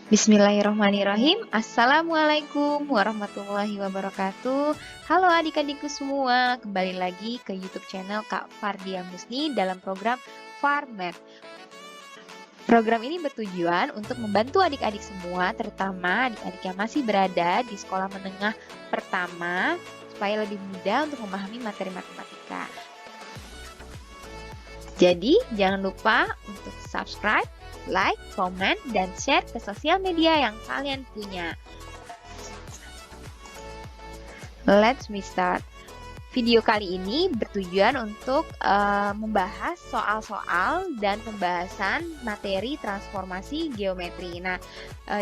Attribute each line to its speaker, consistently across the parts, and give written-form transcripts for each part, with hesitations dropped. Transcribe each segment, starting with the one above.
Speaker 1: Bismillahirrahmanirrahim. Assalamualaikum warahmatullahi wabarakatuh. Halo adik-adikku semua, kembali lagi ke YouTube channel Kak Fardia Musni dalam program Farmed. Program ini bertujuan untuk membantu adik-adik semua, terutama adik-adik yang masih berada di sekolah menengah pertama, supaya lebih mudah untuk memahami materi matematika. Jadi, jangan lupa untuk subscribe, like, komen, dan share ke sosial media yang kalian punya. Let's start. Video kali ini bertujuan untuk membahas soal-soal dan pembahasan materi transformasi geometri. Nah,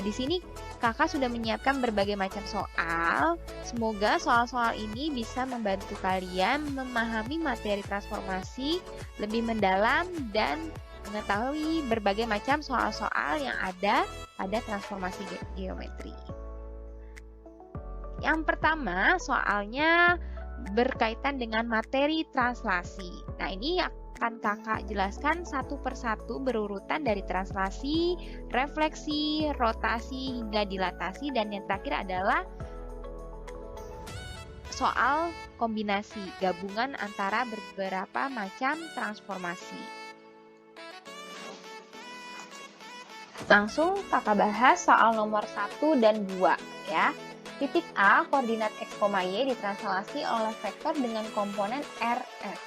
Speaker 1: di sini kakak sudah menyiapkan berbagai macam soal. Semoga soal-soal ini bisa membantu kalian memahami materi transformasi lebih mendalam dan mengetahui berbagai macam soal-soal yang ada pada transformasi geometri. Yang pertama, soalnya berkaitan dengan materi translasi. Nah, ini akan kakak jelaskan satu persatu berurutan dari translasi, refleksi, rotasi, hingga dilatasi, dan yang terakhir adalah soal kombinasi, gabungan antara beberapa macam transformasi. Langsung kakak bahas soal nomor 1 dan 2 ya. Titik A, koordinat X, Y ditranslasi oleh vektor dengan komponen RS.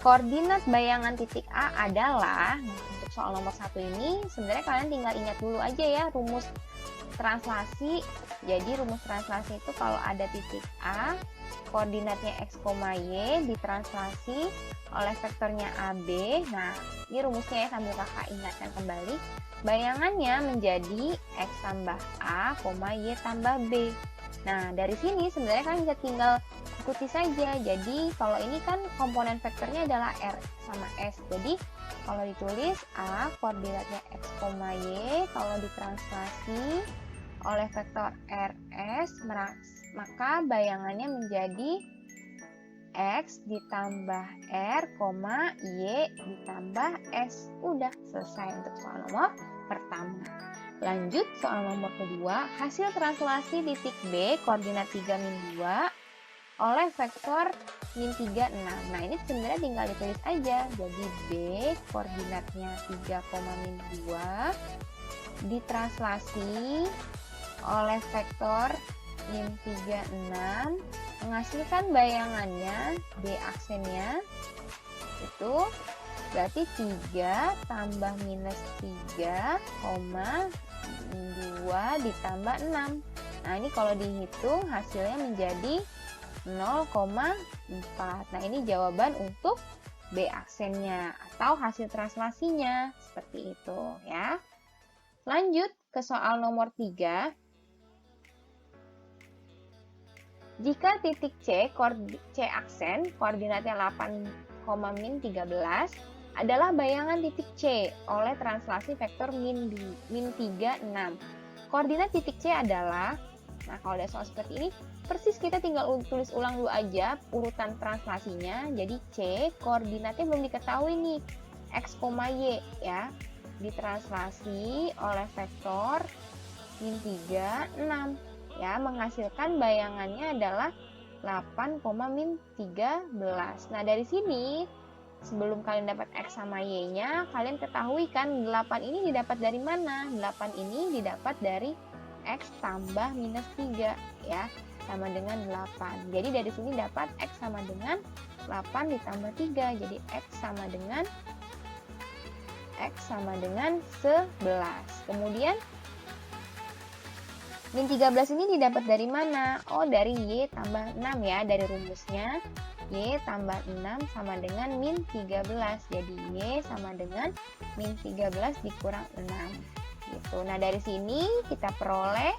Speaker 1: Koordinat bayangan titik A adalah, untuk soal nomor 1 ini, sebenarnya kalian tinggal ingat dulu aja ya rumus translasi. Jadi rumus translasi itu kalau ada titik A, koordinatnya X, Y ditranslasi oleh vektornya AB. Nah, ini rumusnya ya, sambil kakak ingatkan kembali. Bayangannya menjadi X tambah A, Y tambah B. Nah, dari sini sebenarnya kan bisa tinggal ikuti saja. Jadi, kalau ini kan komponen vektornya adalah R sama S. Jadi, kalau ditulis A, koordinatnya X, Y, kalau ditranslasi oleh vektor RS, maka bayangannya menjadi X ditambah R, Y ditambah S. Udah selesai untuk soal nomor pertama. Lanjut soal nomor kedua, hasil translasi titik B koordinat 3, min 2 oleh vektor min 3, 6. Nah, ini sebenarnya tinggal ditulis aja. Jadi B koordinatnya 3, min 2 ditranslasi oleh vektor min 3, 6 menghasilkan bayangannya B aksennya itu berarti 3 tambah minus 3, 2 ditambah 6. Nah, ini kalau dihitung hasilnya menjadi 0,4. Nah, ini jawaban untuk B aksennya atau hasil translasinya. Seperti itu ya. Lanjut ke soal nomor 3. Jika titik C aksen koordinatnya 8, min 13 adalah bayangan titik C oleh translasi vektor min 3, 6. Koordinat titik C adalah, nah kalau ada soal seperti ini, persis kita tinggal tulis ulang dulu aja urutan translasinya. Jadi C koordinatnya belum diketahui nih, X, Y ya, ditranslasi oleh vektor min 3, 6 ya, menghasilkan bayangannya adalah 8, min 13. Nah, dari sini sebelum kalian dapat X sama Y-nya, kalian ketahui kan 8 ini didapat dari mana? 8 ini didapat dari X tambah minus 3 ya, sama dengan 8. Jadi dari sini dapat X sama dengan 8 ditambah 3. Jadi X sama dengan 11. Kemudian min 13 ini didapat dari mana? Oh, dari Y tambah 6 ya, dari rumusnya. Y tambah 6 sama dengan min 13. Jadi Y sama dengan min 13 dikurang 6. Gitu. Nah, dari sini kita peroleh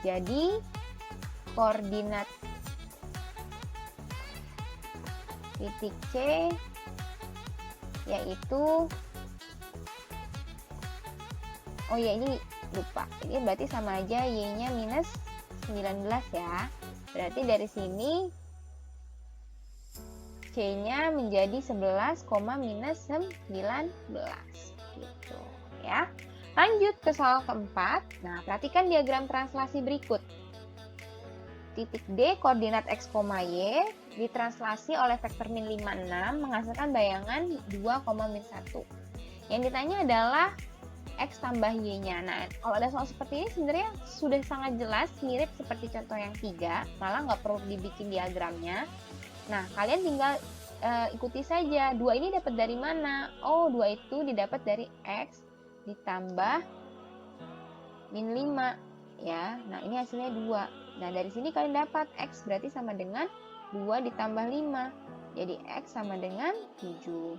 Speaker 1: jadi koordinat titik C yaitu, oh ya, ini lupa. Ini berarti sama aja Y-nya minus 19 ya. Berarti dari sini C-nya menjadi 11, minus 19 gitu ya. Lanjut Lanjut ke soal keempat. Nah, perhatikan diagram translasi berikut. Titik D koordinat X, Y ditranslasi oleh vektor min 5, 6 menghasilkan bayangan 2, min 1. Yang ditanya adalah X tambah Y-nya. Nah, kalau ada soal seperti ini sebenarnya sudah sangat jelas, mirip seperti contoh yang 3, malah nggak perlu dibikin diagramnya. Nah, kalian tinggal ikuti saja. 2 ini dapat dari mana? Oh, 2 itu didapat dari X ditambah min 5. Ya, nah ini hasilnya 2. Nah, dari sini kalian dapat X berarti sama dengan 2 ditambah 5. Jadi X sama dengan 7.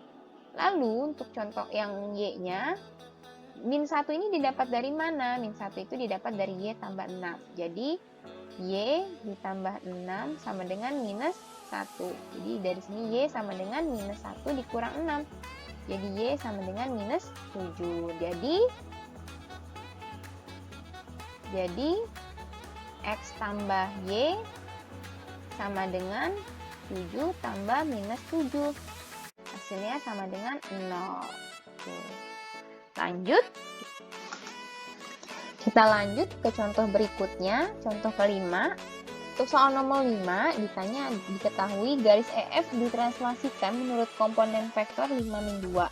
Speaker 1: Lalu, untuk contoh yang Y-nya, min 1 ini didapat dari mana? Min 1 itu didapat dari Y tambah 6. Jadi, Y ditambah 6 sama dengan minus 1. Jadi, dari sini Y sama dengan minus 1 dikurang 6. Jadi, Y sama dengan minus 7. Jadi X tambah Y sama dengan 7 tambah minus 7. Hasilnya sama dengan 0. Lanjut. Kita lanjut ke contoh berikutnya, contoh kelima. Untuk soal nomor 5, ditanya diketahui garis EF ditranslasikan menurut komponen vektor 5, min 2.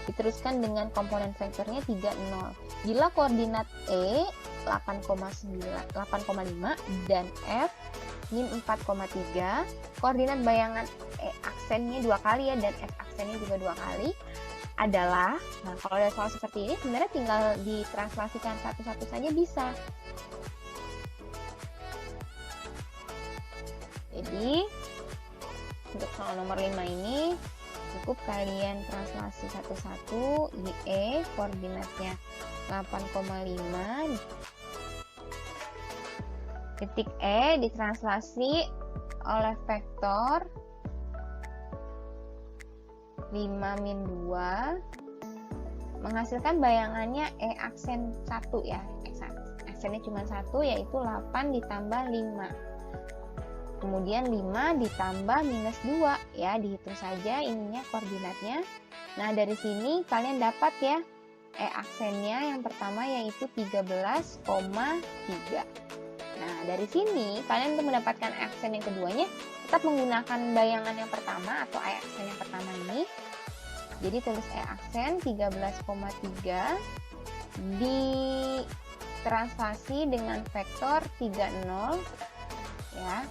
Speaker 1: Diteruskan dengan komponen vektornya 3, 0. Bila koordinat E 8,5 dan F min 4,3, koordinat bayangan E aksennya 2 kali ya, dan F aksennya juga 2 kali adalah, nah kalau ada soal seperti ini sebenarnya tinggal ditranslasikan satu-satu saja bisa. Jadi untuk soal nomor 5 ini cukup kalian translasi satu-satu. YE koordinatnya 8,5, titik E ditranslasi oleh vektor 5, min 2 menghasilkan bayangannya E aksen 1 ya. Aksennya cuma 1, yaitu 8 ditambah 5. Kemudian 5 ditambah minus 2 ya, dihitung saja ininya koordinatnya. Nah, dari sini kalian dapat ya E aksennya yang pertama yaitu 13,3. Nah, dari sini kalian untuk mendapatkan E aksen yang keduanya tetap menggunakan bayangan yang pertama atau E aksen yang pertama ini. Jadi tulis E aksen 13,3 ditranslasi dengan vektor 30 ya.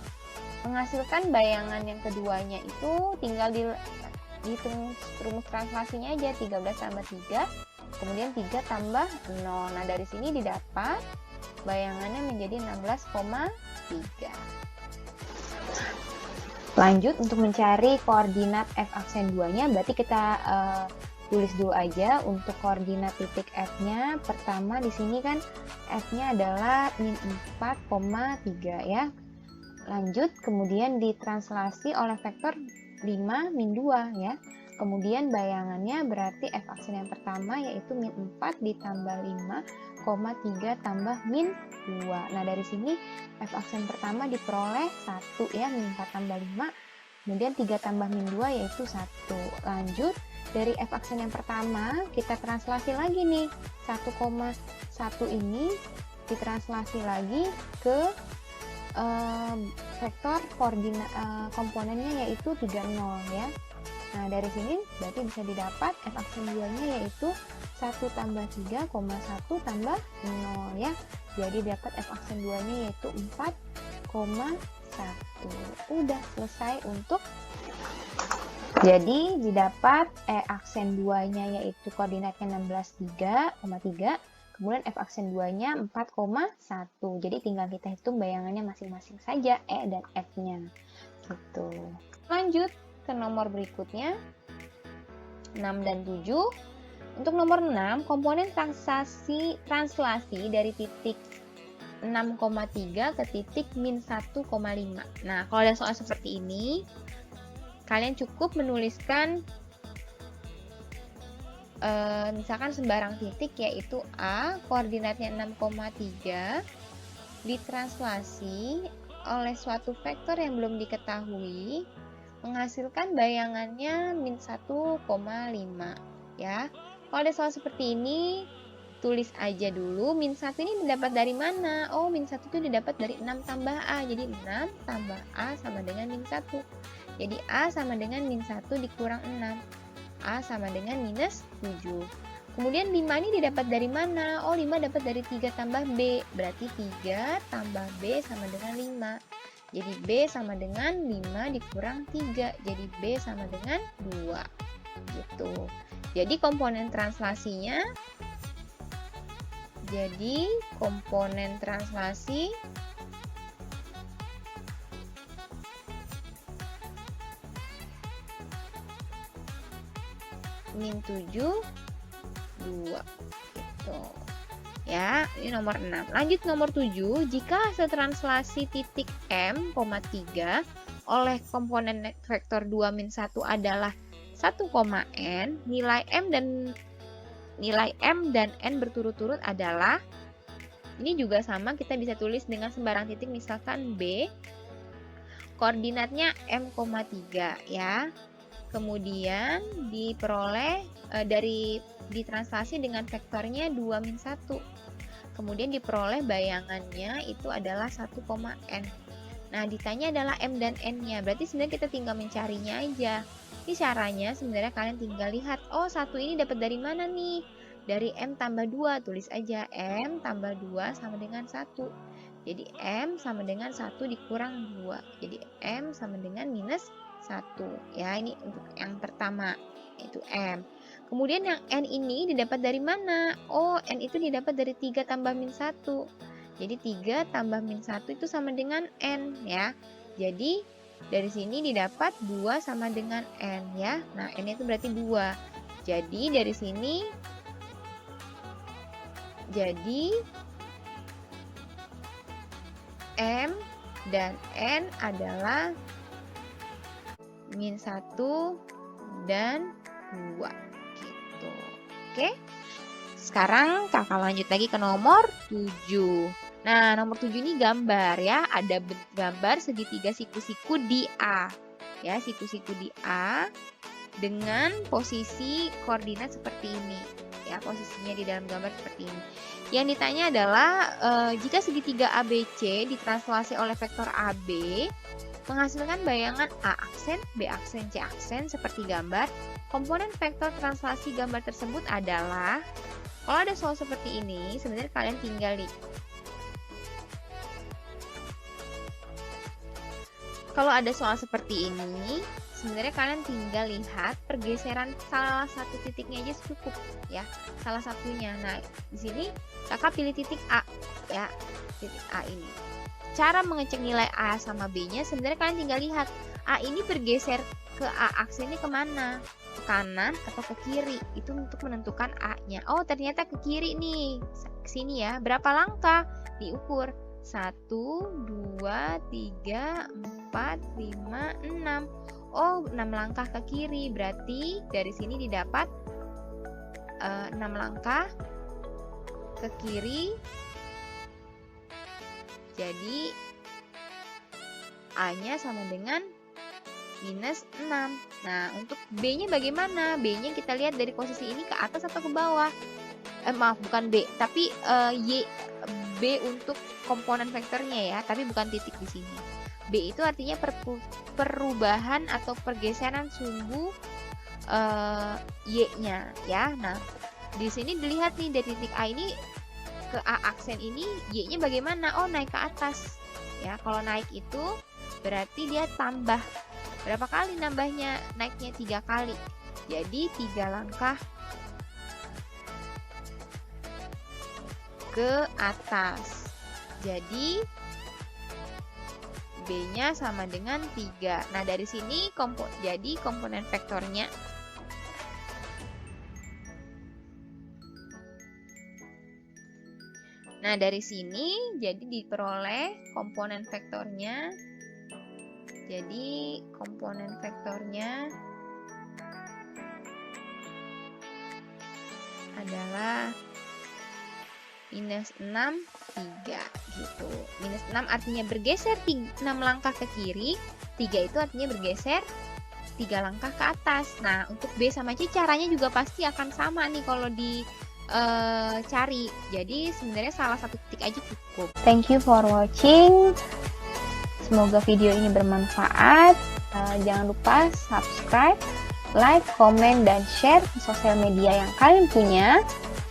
Speaker 1: Menghasilkan bayangan yang keduanya itu tinggal dihitung rumus translasinya aja, 13 tambah 3, kemudian 3 tambah 0. Nah, dari sini didapat bayangannya menjadi 16,3. Lanjut untuk mencari koordinat F aksen 2-nya, berarti kita tulis dulu aja untuk koordinat titik F-nya. Pertama di sini kan F-nya adalah min 4,3 ya. Lanjut, kemudian ditranslasi oleh vektor 5, min 2 ya. Kemudian bayangannya berarti F aksen yang pertama yaitu min 4 ditambah 5,3 tambah min 2. Nah, dari sini F aksen pertama diperoleh 1 ya, min 4 tambah 5. Kemudian 3 tambah min 2 yaitu 1. Lanjut, dari F aksen yang pertama kita translasi lagi nih. 1,1 ini ditranslasi lagi ke vektor koordinat komponennya yaitu 30 ya. Nah, dari sini berarti bisa didapat F aksen 2-nya yaitu 1 tambah 3,1 tambah 0 ya. Jadi dapat F aksen 2-nya yaitu 4,1. Udah selesai untuk. Jadi didapat E aksen 2-nya yaitu koordinatnya 16,3. Kemudian F aksen 2-nya 4,1. Jadi tinggal kita hitung bayangannya masing-masing saja, E dan F-nya. Gitu. Lanjut ke nomor berikutnya, 6 dan 7. Untuk nomor 6, komponen translasi dari titik 6,3 ke titik min 1,5. Nah, kalau ada soal seperti ini, kalian cukup menuliskan misalkan sembarang titik yaitu A, koordinatnya 6,3 ditranslasi oleh suatu vektor yang belum diketahui menghasilkan bayangannya min 1,5 ya. Kalau ada soal seperti ini, tulis aja dulu min 1 ini didapat dari mana? Oh, min 1 itu didapat dari 6 tambah A. Jadi 6 tambah A sama dengan min 1. Jadi A sama dengan min 1 dikurang 6. A sama dengan minus 7. Kemudian 5 ini didapat dari mana? Oh, 5 dapat dari 3 tambah B. Berarti 3 tambah B sama dengan 5. Jadi B sama dengan 5 dikurang 3. Jadi B sama dengan 2. Gitu. Jadi komponen translasi min 7, 2 gitu. Ya, ini nomor 6. Lanjut nomor 7, jika hasil translasi titik M, 3 oleh komponen vektor 2 min 1 adalah 1, n, nilai M dan N berturut-turut adalah, ini juga sama, kita bisa tulis dengan sembarang titik, misalkan B, koordinatnya M, 3 ya. Kemudian diperoleh ditranslasi dengan vektornya 2 min 1. Kemudian diperoleh bayangannya itu adalah 1, n. Nah, ditanya adalah M dan N-nya. Berarti sebenarnya kita tinggal mencarinya aja. Ini caranya sebenarnya kalian tinggal lihat, oh 1 ini dapat dari mana nih? Dari M tambah 2. Tulis aja M tambah 2 sama dengan 1. Jadi M sama dengan 1 dikurang 2. Jadi M sama dengan minus 1. Ya, ini untuk yang pertama, itu M. Kemudian yang N ini didapat dari mana? Oh, N itu didapat dari 3 tambah min 1. Jadi 3 tambah min 1 itu sama dengan N ya. Jadi dari sini didapat 2 sama dengan N ya. Nah, N itu berarti 2. Jadi dari sini M dan N adalah min 1 dan 2 gitu. Oke. Sekarang kakak lanjut lagi ke nomor 7. Nah, nomor 7 ini gambar ya. Ada gambar segitiga siku-siku di A. Ya, siku-siku di A dengan posisi koordinat seperti ini. Ya, posisinya di dalam gambar seperti ini. Yang ditanya adalah jika segitiga ABC ditranslasi oleh vektor AB menghasilkan bayangan A aksen, B aksen, C aksen seperti gambar. Komponen vektor translasi gambar tersebut adalah, kalau ada soal seperti ini, sebenarnya kalian tinggal lihat pergeseran salah satu titiknya aja cukup ya, salah satunya. Nah, di sini kakak pilih titik A ya, titik A ini. Cara mengecek nilai A sama B-nya sebenarnya kalian tinggal lihat A ini bergeser ke A aksennya kemana, ke kanan atau ke kiri, itu untuk menentukan A-nya. Oh, ternyata ke kiri nih, ke sini ya. Berapa langkah? Diukur 1, 2, 3, 4, 5, 6. Oh, 6 langkah ke kiri, berarti dari sini didapat 6 langkah ke kiri. Jadi A-nya sama dengan minus 6. Nah, untuk B-nya bagaimana? B-nya kita lihat dari posisi ini ke atas atau ke bawah? Maaf, bukan B, tapi B untuk komponen vektornya ya, tapi bukan titik di sini. B itu artinya perubahan atau pergeseran sumbu Y-nya ya. Nah, di sini dilihat nih dari titik A ini ke A aksen ini, Y-nya bagaimana? Oh, naik ke atas. Ya, kalau naik itu berarti dia tambah. Berapa kali nambahnya? Naiknya 3 kali. Jadi 3 langkah ke atas. Jadi B-nya sama dengan 3. Nah, dari sini jadi komponen vektornya jadi diperoleh komponen vektornya. Jadi komponen vektornya adalah minus 6, 3 gitu. Minus 6 artinya bergeser 6 langkah ke kiri, 3 itu artinya bergeser 3 langkah ke atas. Nah, untuk B sama C caranya juga pasti akan sama nih kalau di
Speaker 2: cari. Jadi sebenarnya salah satu titik aja cukup.
Speaker 1: Thank you for watching. Semoga video ini bermanfaat. Jangan lupa subscribe, like, komen, dan share ke sosial media yang kalian punya.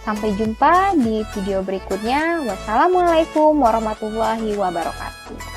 Speaker 1: Sampai jumpa di video berikutnya. Wassalamualaikum warahmatullahi wabarakatuh.